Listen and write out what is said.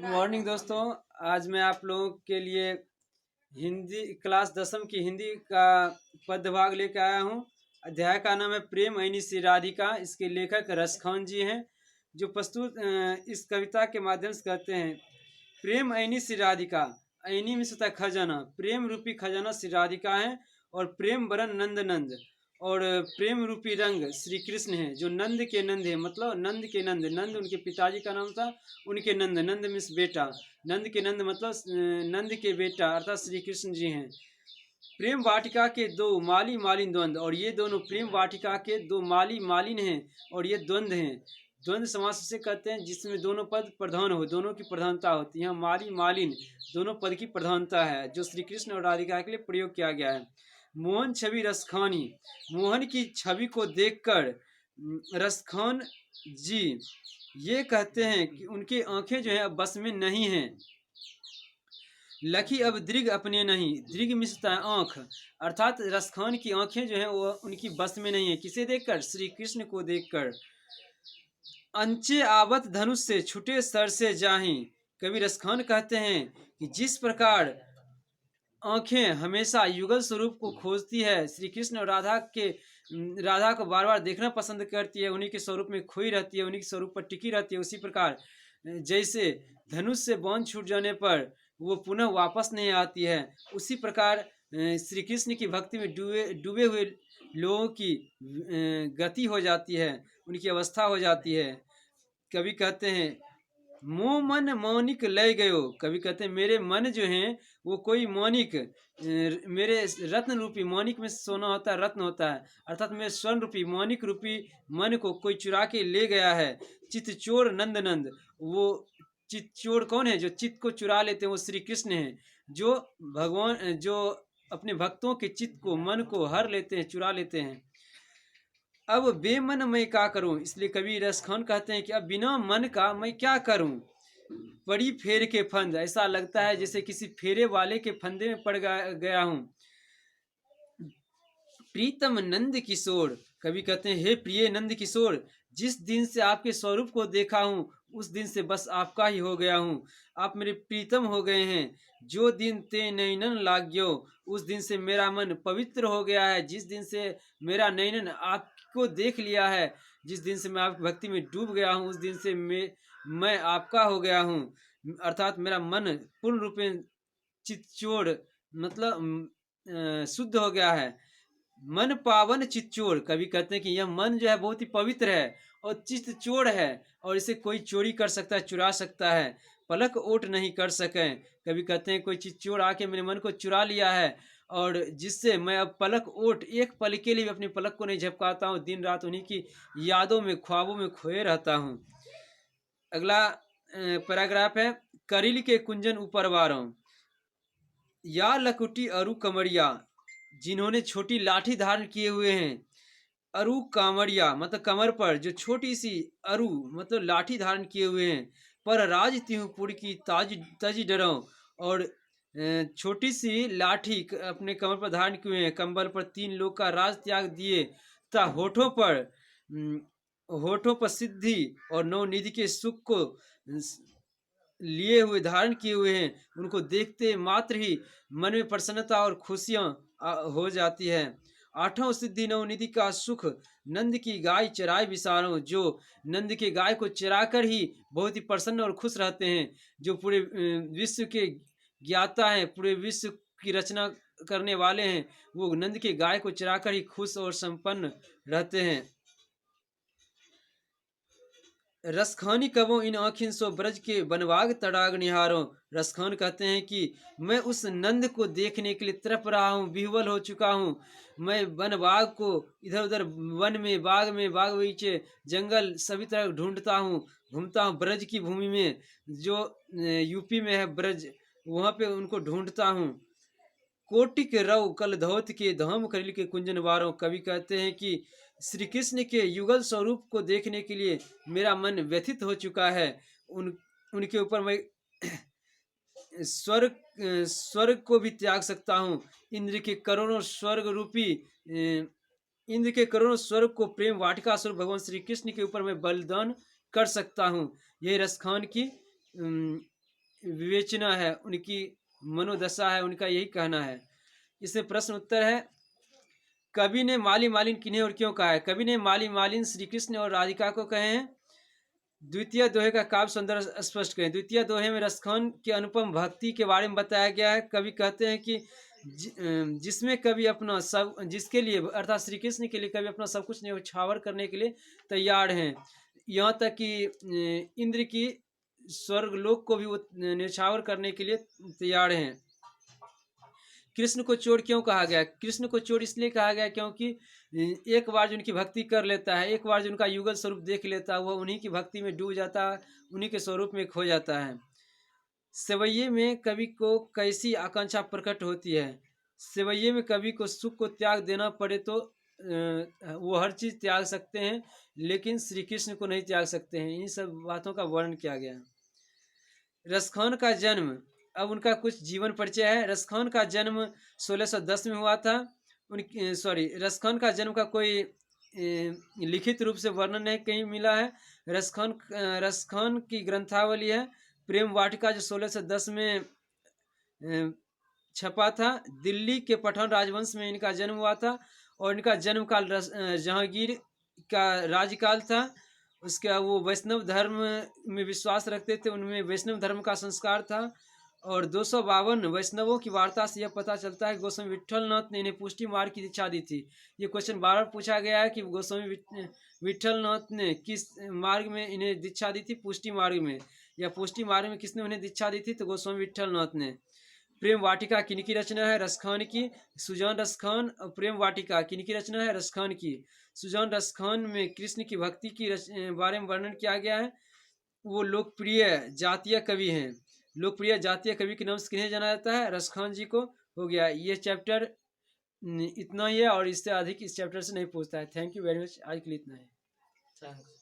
Good morning दोस्तों। आज मैं आप लोगों के लिए हिंदी क्लास 10वीं की हिंदी का पदभाग लेकर आया हूँ। अध्याय का नाम है प्रेम ऐनी सी राधिका। इसके लेखक रसखान जी हैं, जो प्रस्तुत इस कविता के माध्यम से कहते हैं। प्रेम ऐनी सी राधिका, ऐनी में होता है खजाना, प्रेम रूपी खजाना श्री राधिका है। और प्रेम बरन नंद नंद, और प्रेम रूपी रंग श्री कृष्ण है, जो नंद के नंद है। मतलब नंद के नंद, नंद उनके पिताजी का नाम था, उनके नंद, नंद मिस बेटा, नंद के नंद मतलब नंद के बेटा अर्थात श्री कृष्ण जी हैं। प्रेम वाटिका के दो माली मालिन द्वंद्व, और ये दोनों प्रेम वाटिका के दो माली मालिन हैं, और ये द्वंद्व हैं। द्वंद्व समास से कहते हैं जिसमें दोनों पद प्रधान हो, दोनों की प्रधानता होती है। यहाँ माली मालिन दोनों पद की प्रधानता है, जो श्री कृष्ण और राधिका के लिए प्रयोग किया गया है। मोहन छवि रसखानी, मोहन की छवि को देखकर रसखान जी ये कहते हैं कि उनकी आंखें जो है अब बस में नहीं हैं। लखी अब दृग अपने नहीं, दृग मिसता है आंख, अर्थात रसखान की आंखें जो है वो उनकी बस में नहीं है। किसे देखकर? श्री कृष्ण को देखकर। अंचे आवत धनुष से छुटे सर से जाही, कवि रसखान कहते हैं कि जिस प्रकार आंखें हमेशा युगल स्वरूप को खोजती है, श्री कृष्ण और राधा को बार बार देखना पसंद करती है, उन्हीं के स्वरूप में खोई रहती है, उन्हीं के स्वरूप पर टिकी रहती है। उसी प्रकार जैसे धनुष से बाण छूट जाने पर वो पुनः वापस नहीं आती है, उसी प्रकार श्री कृष्ण की भक्ति में डूबे डूबे हुए लोगों की गति हो जाती है, उनकी अवस्था हो जाती है। कवि कहते हैं मोह मन मौनिक लय गयो, कवि कहते हैं मेरे मन जो हैं वो कोई मौनिक, मेरे रत्न रूपी, मौनिक में सोना होता है, रत्न होता है, अर्थात मेरे स्वर्ण रूपी मौनिक रूपी मन को कोई चुरा के ले गया है। चित चोर नंद नंद, वो चित चोर कौन है? जो चित्त को चुरा लेते हैं वो श्री कृष्ण हैं, जो भगवान जो अपने भक्तों के चित्त को, मन को हर लेते हैं, चुरा लेते हैं। अब बेमन मैं क्या करूं, इसलिए कवि रसखान कहते हैं कि अब बिना मन का मैं क्या करूं। पड़ी फेर के फंद, ऐसा लगता है जैसे किसी फेरे वाले के फंदे में पड़ गया हूं। प्रीतम नंद किशोर, कवि कहते हैं हे प्रिय नंद किशोर, जिस दिन से आपके स्वरूप को देखा हूं उस दिन से बस आपका ही हो गया हूं। आप मेरे प्रीतम हो गए हैं। जो दिन ते नैनन लाग्यो, उस दिन से मेरा मन पवित्र हो गया है। जिस दिन से मेरा नैनन आपको देख लिया है, जिस दिन से मैं आपकी भक्ति में डूब गया हूं, उस दिन से मैं आपका हो गया हूं। अर्थात मेरा मन पूर्ण रूप में चित्चोर मतलब शुद्ध हो गया है। मन पावन चित्चोर, कवि कहते हैं कि यह मन जो है बहुत ही पवित्र है और चित्त चोर है, और इसे कोई चोरी कर सकता है, चुरा सकता है, पलक ओट नहीं कर सके। कवि कहते हैं कोई चित्चोर आके मेरे मन को चुरा लिया है, और जिससे मैं अब पलक ओट, एक पल के लिए भी अपनी पलक को नहीं झपकाता हूँ, दिन रात उन्हीं की यादों में, ख्वाबों में खोए रहता हूँ। अगला पैराग्राफ है करिल के कुंजन ऊपर वारों, या लकुटी अरु कमरिया, जिन्होंने छोटी लाठी धारण किए हुए हैं। अरु कामड़िया मतलब कमर पर जो छोटी सी अरु मतलब लाठी धारण किए हुए हैं। पर राज तिहुपुर की ताज तज डरो, और छोटी सी लाठी अपने कमर पर धारण किए हुए हैं। कंबल पर 3 लोग का राज त्याग दिए तथा होठों पर सिद्धि और नवनिधि के सुख को लिए हुए, धारण किए हुए हैं। उनको देखते मात्र ही मन में प्रसन्नता और खुशियां हो जाती है। 8वां सिद्धि नवनिधि का सुख, नंद की गाय चराए विसारों, जो नंद के गाय को चराकर ही बहुत ही प्रसन्न और खुश रहते हैं, जो पूरे विश्व के ज्ञाता हैं, पूरे विश्व की रचना करने वाले हैं, वो नंद के गाय को चराकर ही खुश और संपन्न रहते हैं। रसखानी कबो इन आँखिन सो ब्रज के बनवाग तड़ाग निहारो, रसखान कहते हैं कि मैं उस नंद को देखने के लिए तड़प रहा हूँ, विह्वल हो चुका हूँ। मैं वन बाग को इधर उधर, वन में, बाग बगीचे, जंगल सभी तरह ढूंढता हूँ, घूमता हूँ ब्रज की भूमि में, जो यूपी में है ब्रज, वहाँ पे उनको ढूंढता हूँ। कोटि के रव कल धौत के धाम करिल के कुंजन वारों, कवि कहते हैं कि श्री कृष्ण के युगल स्वरूप को देखने के लिए मेरा मन व्यथित हो चुका है। उनके ऊपर मैं स्वर्ग स्वर्ग को भी त्याग सकता हूँ। इंद्र के करोड़ों स्वर्ग रूपी इंद्र के करोड़ों स्वर्ग को प्रेम वाटिका स्वरूप भगवान श्री कृष्ण के ऊपर मैं बलिदान कर सकता हूँ। यही रसखान की विवेचना है, उनकी मनोदशा है, उनका यही कहना है। इसमें प्रश्न उत्तर है, कवि ने माली मालिन किन्हें और क्यों कहा है? कवि ने माली मालिन श्री कृष्ण और राधिका को कहे हैं। द्वितीय दोहे का काव्य सौंदर्य स्पष्ट करें। द्वितीय दोहे में रसखान की अनुपम भक्ति के बारे में बताया गया है। कवि कहते हैं कि जिसमें कवि अपना सब, जिसके लिए अर्थात श्री कृष्ण के लिए कवि अपना सब कुछ न्यौछावर करने के लिए तैयार हैं। यहाँ तक कि इंद्र की स्वर्गलोक को भी वो न्यौछावर करने के लिए तैयार हैं। कृष्ण को चोर क्यों कहा गया? कृष्ण को चोर इसलिए कहा गया क्योंकि एक बार जो उनकी भक्ति कर लेता है, एक बार जो उनका युगल स्वरूप देख लेता है, वह उन्हीं की भक्ति में डूब जाता है, उन्हीं के स्वरूप में खो जाता है। सेवैये में कवि को कैसी आकांक्षा प्रकट होती है? सेवैये में कवि को सुख को त्याग देना पड़े तो वो हर चीज़ त्याग सकते हैं, लेकिन श्री कृष्ण को नहीं त्याग सकते हैं। इन सब बातों का वर्णन किया गया है। रसखान का जन्म, अब उनका कुछ जीवन परिचय है। रसखान का जन्म 1610 में हुआ था। रसखान का जन्म का कोई लिखित रूप से वर्णन नहीं कहीं मिला है। रसखान की ग्रंथावली है प्रेम वाटिका, जो 1610 में छपा था। दिल्ली के पठान राजवंश में इनका जन्म हुआ था और इनका जन्म काल जहांगीर का राज्यकाल था। उसका वो वैष्णव धर्म में विश्वास रखते थे, उनमें वैष्णव धर्म का संस्कार था। और 252 वैष्णवों की वार्ता से यह पता चलता है कि गोस्वामी विट्ठलनाथ ने इन्हें पुष्टि मार्ग की दीक्षा दी थी। ये क्वेश्चन बार बार पूछा गया है कि गोस्वामी विट्ठलनाथ ने किस मार्ग में इन्हें दीक्षा दी थी? पुष्टि मार्ग में। या पुष्टि मार्ग में किसने उन्हें दीक्षा दी थी? तो गोस्वामी विट्ठलनाथ ने। प्रेम वाटिका किनकी रचना है? रसखान की। सुजान रसखान। और प्रेम वाटिका किनकी रचना है? रसखान की। सुजान रसखान में कृष्ण की भक्ति की बारे में वर्णन किया गया है। वो लोकप्रिय जातीय कवि हैं। लोकप्रिय जातीय कवि के नाम से किन्हें जाना जाता है? रसखान जी को हो गया। ये चैप्टर इतना ही है और इससे अधिक इस चैप्टर से नहीं पूछता है। Thank you very much. आज के लिए इतना है। थैंक्स।